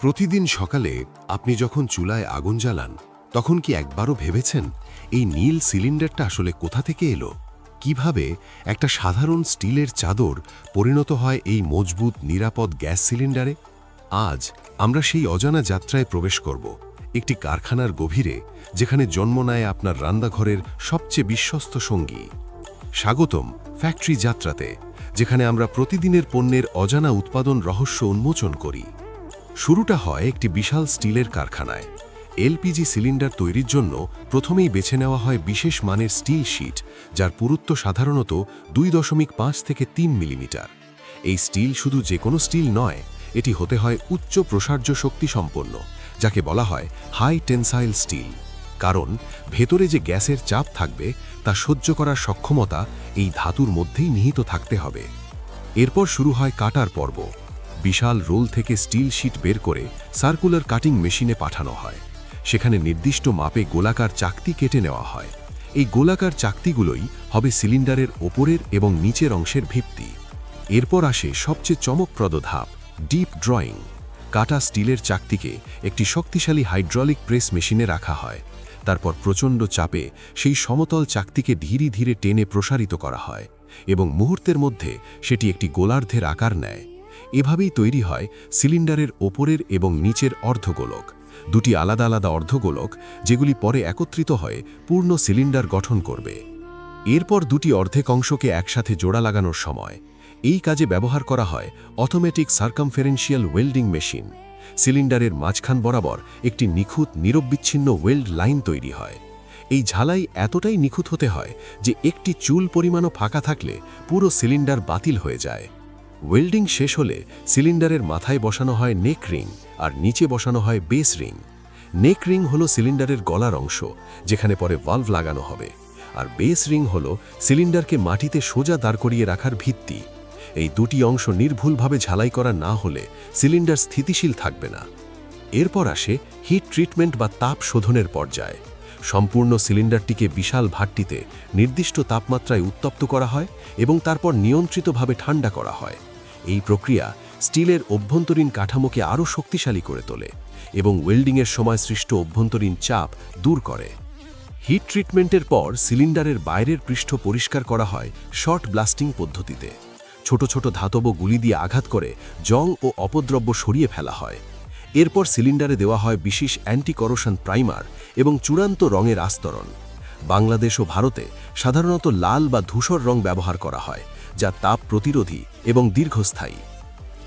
প্রতিদিন সকালে আপনি যখন চুলায় আগুন জ্বালান তখন কি একবারও ভেবেছেন এই নীল সিলিন্ডারটা আসলে কোথা থেকে এলো? কিভাবে একটা সাধারণ স্টিলের চাদর পরিণত হয় এই মজবুত নিরাপদ গ্যাস সিলিন্ডারে? আজ আমরা সেই অজানা যাত্রায় প্রবেশ করব, একটি কারখানার গভীরে, যেখানে জন্ম নেয় আপনার রান্নাঘরের সবচেয়ে বিশ্বস্ত সঙ্গী। স্বাগতম ফ্যাক্টরি যাত্রাতে, যেখানে আমরা প্রতিদিনের পণ্যের অজানা উৎপাদন রহস্য উন্মোচন করি। শুরুটা হয় একটি বিশাল স্টিলের কারখানায়। এলপিজি সিলিন্ডার তৈরির জন্য প্রথমেই বেছে নেওয়া হয় বিশেষ মানের স্টিল শীট, যার পুরুত্ব সাধারণত 2.5 থেকে 3 মিলিমিটার। এই স্টিল শুধু যে কোনো স্টিল নয়, এটি হতে হয় উচ্চ প্রসার্য শক্তি সম্পন্ন, যাকে বলা হয় হাই টেনসাইল স্টিল। কারণ ভেতরে যে গ্যাসের চাপ থাকবে তা সহ্য করার সক্ষমতা এই ধাতুর মধ্যেই নিহিত থাকতে হবে। এরপর শুরু হয় কাটার পর্ব। বিশাল রোল থেকে স্টিল শীট বের করে সার্কুলার কাটিং মেশিনে পাঠানো হয়। সেখানে নির্দিষ্ট মাপে গোলাকার চাকতি কেটে নেওয়া হয়। এই গোলাকার চাকতিগুলোই হবে সিলিন্ডারের ওপরের এবং নিচের অংশের ভিত্তি। এরপর আসে সবচেয়ে চমকপ্রদ ধাপ, ডিপ ড্রয়িং। কাটা স্টিলের চাকতিকে একটি শক্তিশালী হাইড্রোলিক প্রেস মেশিনে রাখা হয়। তারপর প্রচণ্ড চাপে সেই সমতল চাকতিকে ধীরে ধীরে টেনে প্রসারিত করা হয় এবং মুহূর্তের মধ্যে সেটি একটি গোলার্ধের আকার নেয়। এভাবেই তৈরি হয় সিলিন্ডারের ওপরের এবং নিচের অর্ধগোলক, দুটি আলাদা আলাদা অর্ধগোলক, যেগুলি পরে একত্রিত হয়ে পূর্ণ সিলিন্ডার গঠন করবে। এরপর দুটি অর্ধেক অংশকে একসাথে জোড়া লাগানোর সময় এই কাজে ব্যবহার করা হয় অটোমেটিক সার্কামফারেন্সিয়াল ওয়েল্ডিং মেশিন। সিলিন্ডারের মাঝখান বরাবর একটি নিখুঁত নিরবিচ্ছিন্ন ওয়েল্ড লাইন তৈরি হয়। এই ঝালাই এতটাই নিখুঁত হতে হয় যে একটি চুল পরিমাণও ফাঁকা থাকলে পুরো সিলিন্ডার বাতিল হয়ে যায়। ওয়েল্ডিং শেষ হলে সিলিন্ডারের মাথায় বসানো হয় নেক রিং আর নিচে বসানো হয় বেস রিং। নেক রিং হলো সিলিন্ডারের গলার অংশ, যেখানে পরে ভালভ লাগানো হবে, আর বেস রিং হলো সিলিন্ডারকে মাটিতে সোজা দাঁড় করিয়ে রাখার ভিত্তি। এই দুটি অংশ নির্ভুলভাবে ঝালাই করা না হলে সিলিন্ডার স্থিতিশীল থাকবে না। এরপর আসে হিট ট্রিটমেন্ট বা তাপ শোধনের পর্যায়। সম্পূর্ণ সিলিন্ডারটিকে বিশাল ভাট্টিতে নির্দিষ্ট তাপমাত্রায় উত্তপ্ত করা হয় এবং তারপর নিয়ন্ত্রিতভাবে ঠান্ডা করা হয়। এই প্রক্রিয়া স্টিলের অভ্যন্তরীণ কাঠামোকে আরও শক্তিশালী করে তোলে এবং ওয়েল্ডিংয়ের সময় সৃষ্ট অভ্যন্তরীণ চাপ দূর করে। হিট ট্রিটমেন্টের পর সিলিন্ডারের বাইরের পৃষ্ঠ পরিষ্কার করা হয় শর্ট ব্লাস্টিং পদ্ধতিতে। ছোট ছোট ধাতব গুলি দিয়ে আঘাত করে জং ও অপদ্রব্য সরিয়ে ফেলা হয়। এরপর সিলিন্ডারে দেওয়া হয় বিশেষ অ্যান্টি করোশন প্রাইমার এবং চূড়ান্ত রঙের আস্তরণ। বাংলাদেশ ও ভারতে সাধারণত লাল বা ধূসর রং ব্যবহার করা হয়, যা তাপ প্রতিরোধী এবং দীর্ঘস্থায়ী।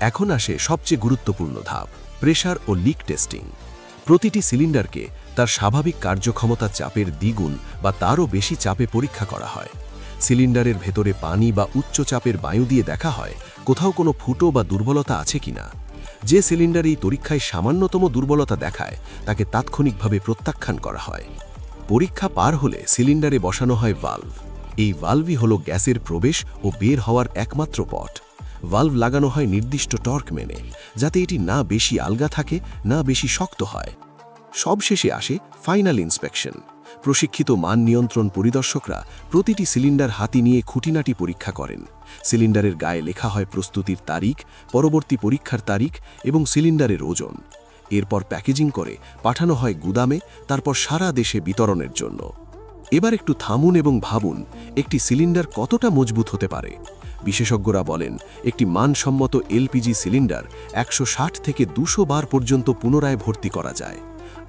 এখন আসে সবচেয়ে গুরুত্বপূর্ণ ধাপ, প্রেসার ও লিক টেস্টিং। প্রতিটি সিলিন্ডারকে তার স্বাভাবিক কার্যক্ষমতা চাপের দ্বিগুণ বা তারও বেশি চাপে পরীক্ষা করা হয়। সিলিন্ডারের ভেতরে পানি বা উচ্চ চাপের বায়ু দিয়ে দেখা হয় কোথাও কোনো ফুটো বা দুর্বলতা আছে কিনা। যে সিলিন্ডার এই পরীক্ষায় সামান্যতম দুর্বলতা দেখায় তাকে তাৎক্ষণিকভাবে প্রত্যাখ্যান করা হয়। পরীক্ষা পার হলে সিলিন্ডারে বসানো হয় ভালভ। এই ভালভই হলো গ্যাসের প্রবেশ ও বের হওয়ার একমাত্র পথ। ভালভ লাগানো হয় নির্দিষ্ট টর্ক মেনে, যাতে এটি না বেশি আলগা থাকে না বেশি শক্ত হয়। সবশেষে আসে ফাইনাল ইন্সপেকশন। প্রশিক্ষিত মান নিয়ন্ত্রণ পরিদর্শকরা প্রতিটি সিলিন্ডার হাতি নিয়ে খুঁটিনাটি পরীক্ষা করেন। সিলিন্ডারের গায়ে লেখা হয় প্রস্তুতির তারিখ, পরবর্তী পরীক্ষার তারিখ এবং সিলিন্ডারের ওজন। এরপর প্যাকেজিং করে পাঠানো হয় গুদামে, তারপর সারা দেশে বিতরণের জন্য। এবার একটু থামুন এবং ভাবুন, একটি সিলিন্ডার কতটা মজবুত হতে পারে। বিশেষজ্ঞরা বলেন একটি মানসম্মত এলপিজি সিলিন্ডার 160 থেকে 200 বার পর্যন্ত পুনরায় ভর্তি করা যায়।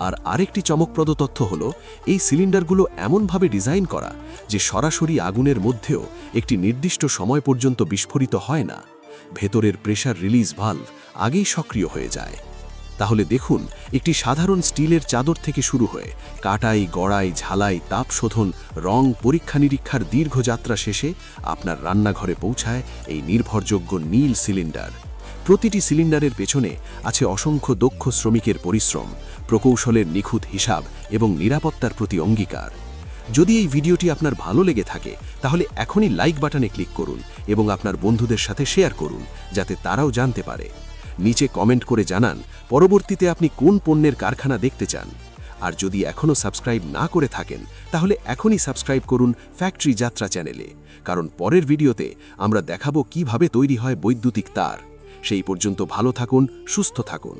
আর আরেকটি চমকপ্রদ তথ্য হলো এই সিলিন্ডারগুলো এমনভাবে ডিজাইন করা যে সরাসরি আগুনের মধ্যেও একটি নির্দিষ্ট সময় পর্যন্ত বিস্ফোরিত হয় না। ভেতরের প্রেসার রিলিজ ভালভ আগেই সক্রিয় হয়ে যায়। তাহলে দেখুন, একটি সাধারণ স্টিলের চাদর থেকে শুরু হয়ে কাটাই, গড়াই, ঝালাই, তাপ শোধন, রং, পরীক্ষা নিরীক্ষার দীর্ঘ যাত্রা শেষে আপনার রান্নাঘরে পৌঁছায় এই নির্ভরযোগ্য নীল সিলিন্ডার। প্রতিটি সিলিন্ডারের পেছনে আছে অসংখ্য দক্ষ শ্রমিকের পরিশ্রম, প্রকৌশলের নিখুঁত হিসাব এবং নিরাপত্তার প্রতি অঙ্গীকার। যদি এই ভিডিওটি আপনার ভালো লেগে থাকে তাহলে এখনই লাইক বাটনে ক্লিক করুন এবং আপনার বন্ধুদের সাথে শেয়ার করুন, যাতে তারাও জানতে পারে। নিচে কমেন্ট করে জানান পরবর্তীতে আপনি কোন পণ্যের কারখানা দেখতে চান। আর যদি এখনও সাবস্ক্রাইব না করে থাকেন তাহলে এখনই সাবস্ক্রাইব করুন ফ্যাক্টরি যাত্রা চ্যানেলে, কারণ পরের ভিডিওতে আমরা দেখাবো কিভাবে তৈরি হয় বৈদ্যুতিক তার। সেই পর্যন্ত ভালো থাকুন, সুস্থ থাকুন।